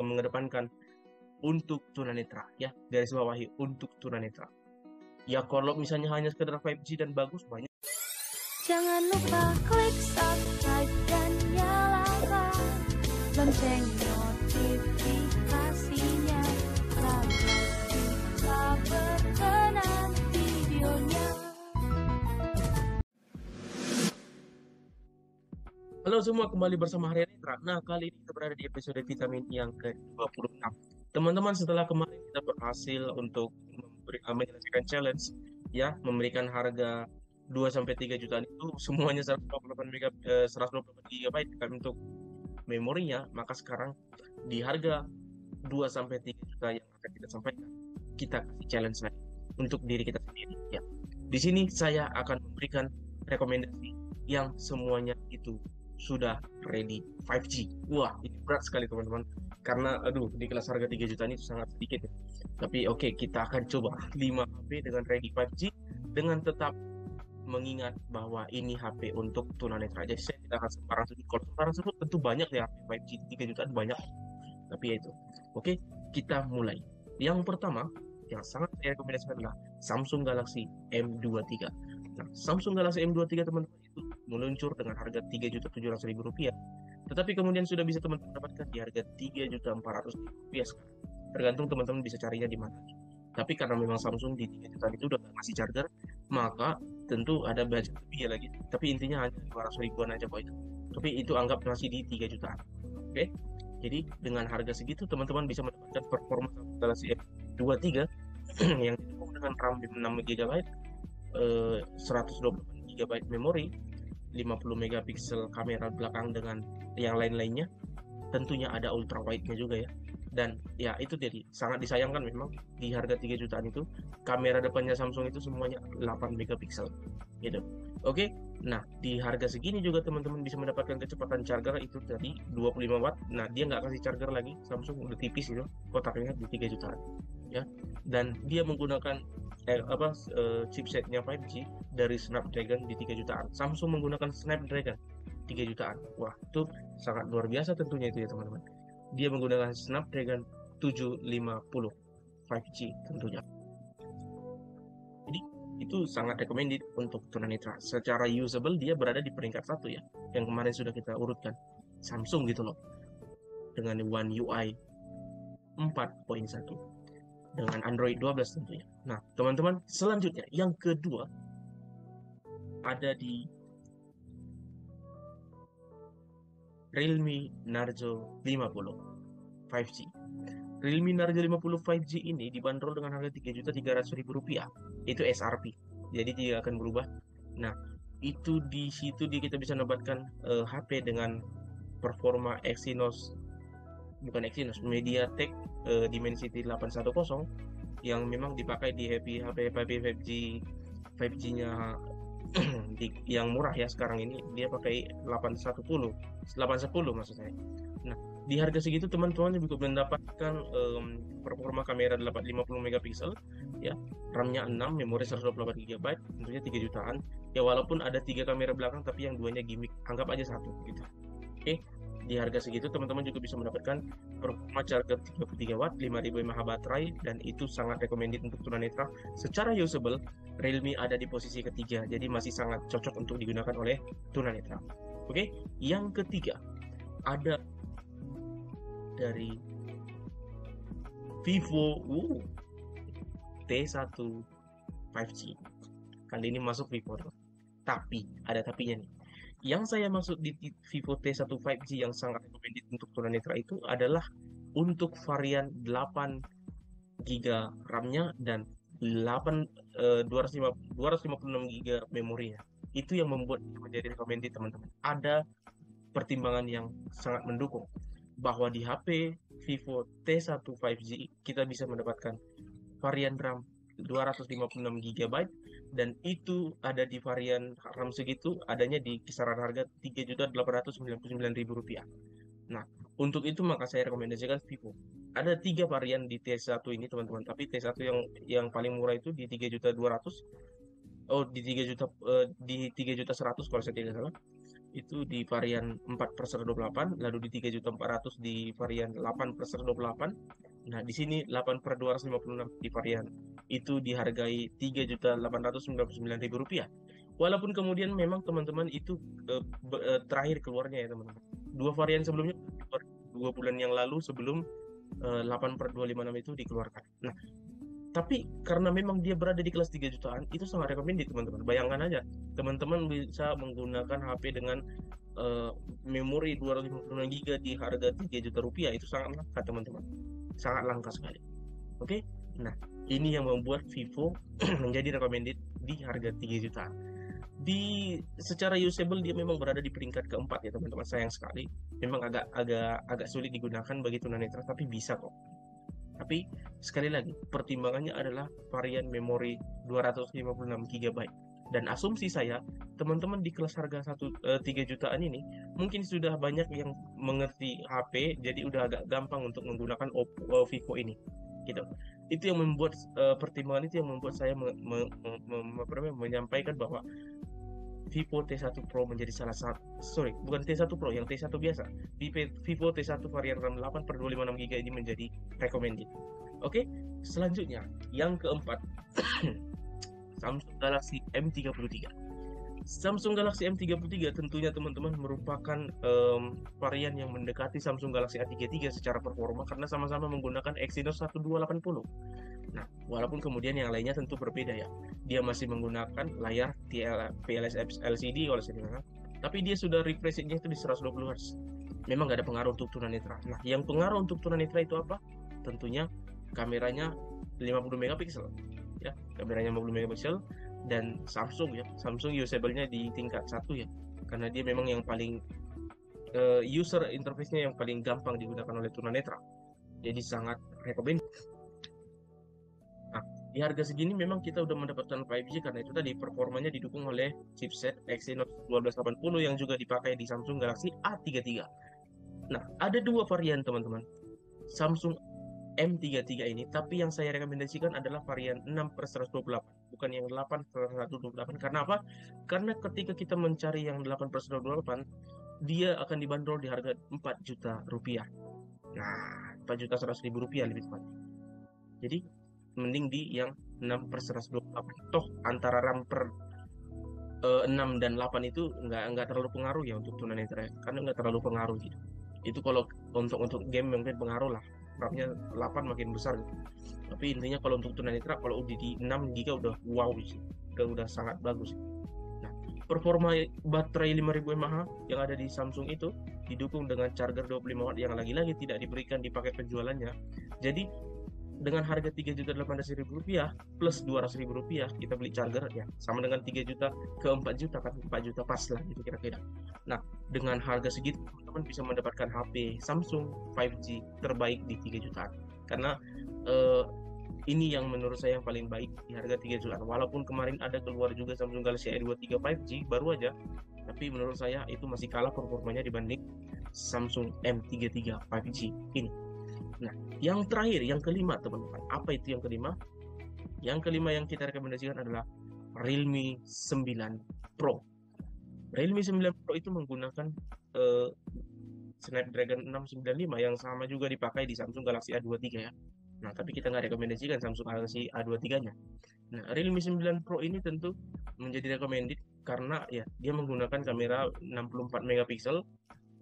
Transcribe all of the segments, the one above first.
mengedepankan untuk tunanetra ya, garis bawahi untuk tunanetra. Ya kalau misalnya hanya sekedar 5G dan bagus banyak. Jangan lupa klik subscribe dan nyalakan lonceng notifikasinya agar bisa berkenan videonya. Halo semua, kembali bersama Harian Netra. Nah, kali ini kita berada di episode vitamin yang ke-26. Teman-teman, setelah kemarin kita berhasil untuk menyelesaikan challenge, ya, memberikan harga 2 sampai 3 jutaan itu semuanya 128 GB kan untuk memorinya, maka sekarang di harga 2 sampai 3 juta yang akan kita sampaikan, kita kasih challenge lagi untuk diri kita sendiri, ya. Di sini saya akan memberikan rekomendasi yang semuanya itu sudah ready 5G. Wah, ini berat sekali teman-teman. Karena aduh, di kelas harga 3 jutaan itu sangat sedikit ya. Tapi oke, kita akan coba 5 HP dengan ready 5G dengan tetap mengingat bahwa ini HP untuk tunanetra. Jadi saya tidak akan sembarang sebut. Kalau sembarang sebut tentu banyak ya, HP 5G 3 jutaan banyak. Tapi ya itu. Oke, kita mulai. Yang pertama, yang sangat saya rekomendasikan adalah Samsung Galaxy M23. Nah, Samsung Galaxy M23 teman-teman itu meluncur dengan harga 3.700.000 rupiah. Tetapi kemudian sudah bisa teman-teman dapatkan di harga 3.400.000 rupiah sekarang. Tergantung teman-teman bisa carinya di mana. Tapi karena memang Samsung di 3 jutaan itu udah nggak ngasih charger, maka tentu ada budget lebih ya lagi. Tapi intinya hanya 200 ribuan aja kok itu. Tapi itu anggap masih di 3 jutaan. Oke? Jadi dengan harga segitu teman-teman bisa mendapatkan performa Galaxy M23 yang didukung dengan RAM 6 GB, 128 GB memori, 50 megapiksel kamera belakang dengan yang lain-lainnya. Tentunya ada ultra wide-nya juga ya. Dan ya itu jadi sangat disayangkan memang di harga 3 jutaan itu kamera depannya Samsung itu semuanya 8 megapiksel gitu. Oke. Nah, di harga segini juga teman-teman bisa mendapatkan kecepatan charger itu dari 25 watt. Nah, dia nggak kasih charger lagi, Samsung udah tipis itu kotaknya di 3 jutaan ya. Dan dia menggunakan chipsetnya 5G dari Snapdragon di 3 jutaan. Samsung menggunakan Snapdragon 3 jutaan. Wah, itu sangat luar biasa tentunya itu ya teman-teman. Dia menggunakan Snapdragon 750 5G tentunya. Jadi itu sangat recommended untuk tunanetra. Secara usable dia berada di peringkat 1 ya, yang kemarin sudah kita urutkan. Samsung gitu loh. Dengan One UI 4.1 dengan Android 12 tentunya. Nah, teman-teman, selanjutnya yang kedua ada di Realme Narzo 50 5G. Realme Narzo 50 5G ini dibanderol dengan harga 3.300.000 rupiah. Itu SRP. Jadi tidak akan berubah. Nah, itu di situ kita bisa mendapatkan HP dengan performa Exynos, bukan Exynos, MediaTek Dimensity 810 yang memang dipakai di HP 5G 5G-nya yang murah ya sekarang ini dia pakai 810 maksud saya. Nah, di harga segitu teman-teman juga mendapatkan performa kamera 850 megapiksel ya, RAM-nya 6, memori 128 GB, tentunya 3 jutaan. Ya walaupun ada 3 kamera belakang tapi yang duanya gimmick, anggap aja satu gitu. Oke, di harga segitu teman-teman juga bisa mendapatkan performa charger 33 watt, 5000 mAh baterai, dan itu sangat recommended untuk tunanetra. Secara usable, Realme ada di posisi ketiga, jadi masih sangat cocok untuk digunakan oleh tunanetra. Oke, yang ketiga ada dari Vivo T1 5G. Kali ini masuk Vivo, tapi ada tapinya nih. Yang saya maksud di Vivo T1 5G yang sangat recommended untuk tunanetra itu adalah untuk varian 8 GB RAM-nya dan 256 GB memorinya. Itu yang membuat menjadi recommended teman-teman. Ada pertimbangan yang sangat mendukung bahwa di HP Vivo T1 5G kita bisa mendapatkan varian RAM 256 GB dan itu ada di varian RAM segitu adanya di kisaran harga 3.899.000 rupiah. Nah, untuk itu maka saya rekomendasikan Vivo. Ada 3 varian di T1 ini teman-teman, tapi T1 yang paling murah itu di 3.200.000. Oh, di 3 juta, di 3.100.000 kalau saya tidak salah. itu di varian 4/128, lalu di 3.400.000 di varian 8/128. Nah, di sini 8/256 di varian itu dihargai Rp3.899.000. Walaupun kemudian memang teman-teman itu terakhir keluarnya ya teman-teman. Dua varian sebelumnya 2 bulan yang lalu sebelum 8/256 itu dikeluarkan. Nah, tapi karena memang dia berada di kelas 3 jutaan, itu sangat recommended teman-teman. Bayangkan aja, teman-teman bisa menggunakan HP dengan memori 256 GB di harga 3 juta rupiah. Itu sangat langka teman-teman. Sangat langka sekali. Oke? Nah, ini yang membuat Vivo menjadi recommended di harga 3 jutaan. Secara usable dia memang berada di peringkat keempat ya teman-teman. Sayang sekali. Memang agak sulit digunakan bagi tunanetra, tapi bisa kok. Tapi sekali lagi, pertimbangannya adalah varian memori 256 GB. Dan asumsi saya, teman-teman di kelas harga 3 jutaan ini mungkin sudah banyak yang mengerti HP, jadi udah agak gampang untuk menggunakan Vivo ini. Gitu. Itu yang membuat pertimbangan itu yang membuat saya menyampaikan bahwa Vivo T1 Pro menjadi salah satu, bukan T1 Pro, yang T1 biasa. Vivo T1 varian RAM 8/256 GB ini menjadi recommended. Oke, selanjutnya yang keempat, Samsung Galaxy M33. Samsung Galaxy M33 tentunya teman-teman merupakan varian yang mendekati Samsung Galaxy A33 secara performa karena sama-sama menggunakan Exynos 1280. Nah, walaupun kemudian yang lainnya tentu berbeda ya. Dia masih menggunakan layar PLS LCD kalau saya bilang, tapi dia sudah refresh rate-nya itu di 120 Hz. Memang nggak ada pengaruh untuk tunanetra. Nah, yang pengaruh untuk tunanetra itu apa? Tentunya kameranya 50 megapiksel. Ya, kameranya 50 megapiksel dan Samsung ya. Samsung usable-nya di tingkat 1 ya. Karena dia memang yang paling user interface-nya yang paling gampang digunakan oleh tunanetra. Jadi sangat recommend. Di harga segini memang kita udah mendapatkan 5G karena itu tadi performanya didukung oleh chipset Exynos 1280 yang juga dipakai di Samsung Galaxy A33. Nah, ada dua varian teman-teman Samsung M33 ini, tapi yang saya rekomendasikan adalah varian 6/128, bukan yang 8/128. Karena apa? Karena ketika kita mencari yang 8/128, dia akan dibanderol di harga 4 juta rupiah. Nah, 4.100.000 rupiah lebih tepat. Jadi mending di yang 6/128. Toh antara RAM per 6 dan 8 itu nggak terlalu pengaruh ya untuk tunanetra, karena nggak terlalu pengaruh gitu. Itu kalau untuk game mungkin pengaruh lah, RAM-nya 8 makin besar gitu. Tapi intinya kalau untuk tunanetra, kalau udah di 6 GB udah wow sih, udah sangat bagus. Nah, performa baterai 5000 mAh yang ada di Samsung itu didukung dengan charger 25 watt yang lagi-lagi tidak diberikan di paket penjualannya. Jadi dengan harga 3.800.000 rupiah plus 200.000 rupiah kita beli charger ya sama dengan 3 juta ke 4 juta kan, 4 juta pas lah gitu kira-kira. Nah, dengan harga segitu teman-teman bisa mendapatkan HP Samsung 5G terbaik di 3 jutaan. Karena ini yang menurut saya yang paling baik di harga 3 jutaan. Walaupun kemarin ada keluar juga Samsung Galaxy A23 5G baru aja, tapi menurut saya itu masih kalah performanya dibanding Samsung M33 5G ini. Nah, yang terakhir, yang kelima teman-teman. Apa itu yang kelima? Yang kelima yang kita rekomendasikan adalah Realme 9 Pro. Realme 9 Pro itu menggunakan Snapdragon 695 yang sama juga dipakai di Samsung Galaxy A23 ya. Nah, tapi kita nggak rekomendasikan Samsung Galaxy A23-nya. Nah, Realme 9 Pro ini tentu menjadi recommended karena ya dia menggunakan kamera 64 megapiksel.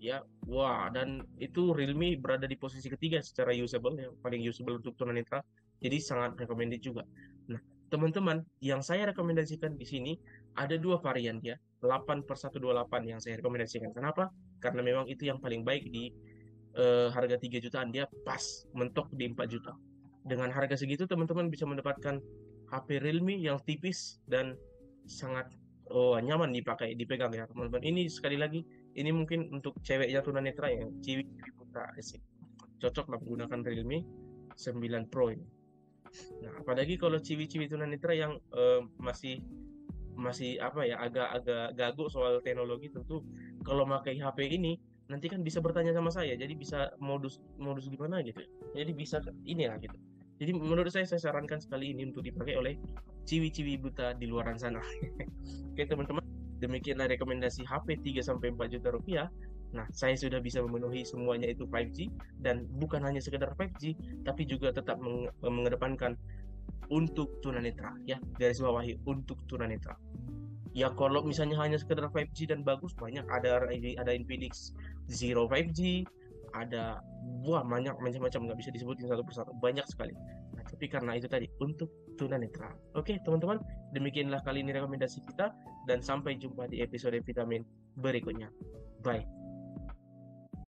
Ya, wah, dan itu Realme berada di posisi ketiga secara usable, yang paling usable untuk tunanetra, jadi sangat recommended juga. Nah, teman-teman, yang saya rekomendasikan di sini ada dua varian ya, 8/128 yang saya rekomendasikan. Kenapa? Karena memang itu yang paling baik di harga 3 jutaan, dia pas mentok di 4 juta. Dengan harga segitu teman-teman bisa mendapatkan HP Realme yang tipis dan sangat nyaman dipegang ya teman-teman. Ini sekali lagi, ini mungkin untuk ceweknya tunanetra yang ciwi-ciwi buta sih, cocok lah menggunakan Realme 9 Pro ini. Nah, apalagi kalau ciwi-ciwi tunanetra yang masih apa ya, agak gaguk soal teknologi, tentu kalau pakai HP ini nanti kan bisa bertanya sama saya, jadi bisa modus gimana gitu, jadi bisa ini lah gitu. Jadi menurut saya sarankan sekali ini untuk dipakai oleh ciwi-ciwi buta di luaran sana. Oke teman-teman, demikianlah rekomendasi HP 3-4 juta rupiah. Nah, saya sudah bisa memenuhi semuanya itu 5G, dan bukan hanya sekedar 5G, tapi juga tetap mengedepankan untuk tunanetra, ya, garis bawahi untuk tunanetra. Ya, kalau misalnya hanya sekedar 5G dan bagus, banyak, ada Infinix Zero 5G, ada banyak macam-macam, nggak bisa disebutin satu persatu, banyak sekali. Nah, tapi karena itu tadi untuk tunanetra. Oke, teman-teman, demikianlah kali ini rekomendasi kita, dan sampai jumpa di episode vitamin berikutnya. Bye.